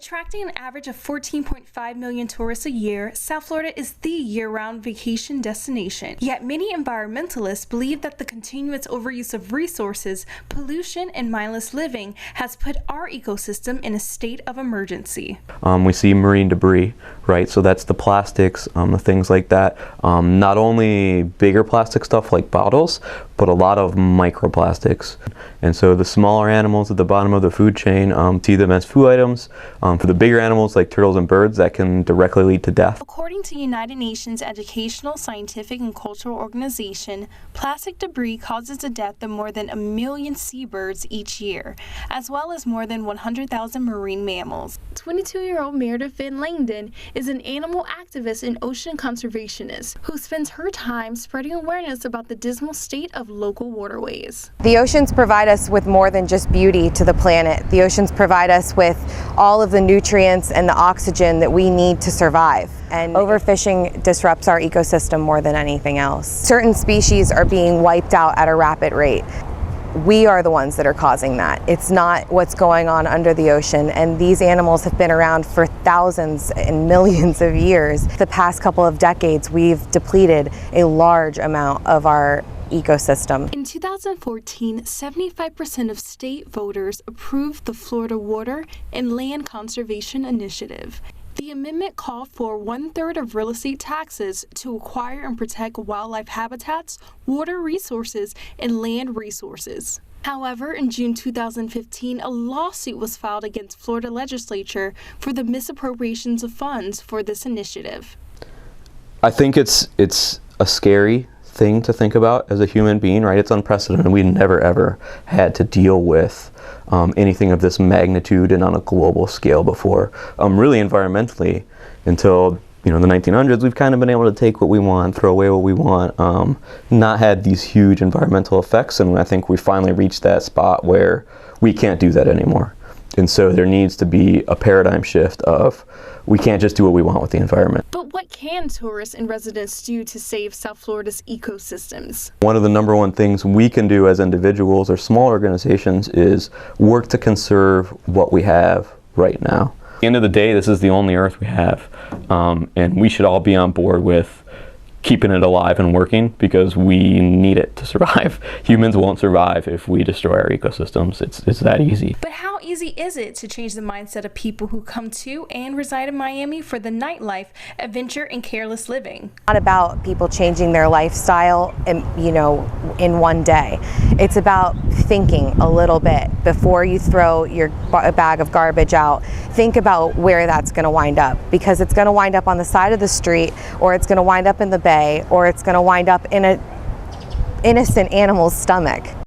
Attracting an average of 14.5 million tourists a year, South Florida is the year-round vacation destination. Yet many environmentalists believe that the continuous overuse of resources, pollution, and mindless living has put our ecosystem in a state of emergency. We see marine debris, right? So that's the plastics, the things like that. Not only bigger plastic stuff like bottles, but a lot of microplastics. And so the smaller animals at the bottom of the food chain see them as food items. For the bigger animals like turtles and birds, that can directly lead to death. According to United Nations Educational, Scientific, and Cultural Organization, plastic debris causes the death of more than 1 million seabirds each year, as well as more than 100,000 marine mammals. 22-year-old Meredith Van Langdon is an animal activist and ocean conservationist who spends her time spreading awareness about the dismal state of local waterways. The oceans provide us with more than just beauty to the planet. The oceans provide us with all of the nutrients and the oxygen that we need to survive. And overfishing disrupts our ecosystem more than anything else. Certain species are being wiped out at a rapid rate. We are the ones that are causing that. It's not what's going on under the ocean, and these animals have been around for thousands and millions of years. The past couple of decades, we've depleted a large amount of our ecosystem. In 2014, 75% of state voters approved the Florida Water and Land Conservation Initiative. The amendment called for 1/3 of real estate taxes to acquire and protect wildlife habitats, water resources, and land resources. However, in June 2015, a lawsuit was filed against Florida legislature for the misappropriations of funds for this initiative. I think it's a scary thing to think about as a human being, right? It's unprecedented. We never ever had to deal with anything of this magnitude and on a global scale before. Really environmentally, until the 1900s, we've kind of been able to take what we want, throw away what we want, not had these huge environmental effects, and I think we finally reached that spot where we can't do that anymore. And so there needs to be a paradigm shift of we can't just do what we want with the environment. But what can tourists and residents do to save South Florida's ecosystems? One of the #1 things we can do as individuals or small organizations is work to conserve what we have right now. At the end of the day, this is the only Earth we have, and we should all be on board with keeping it alive and working because we need it to survive. Humans won't survive if we destroy our ecosystems. It's that easy. But how easy is it to change the mindset of people who come to and reside in Miami for the nightlife, adventure, and careless living? It's not about people changing their lifestyle in one day. It's about thinking a little bit before you throw your bag of garbage out. Think about where that's going to wind up, because it's going to wind up on the side of the street, or it's going to wind up in the bay, or it's going to wind up in an innocent animal's stomach.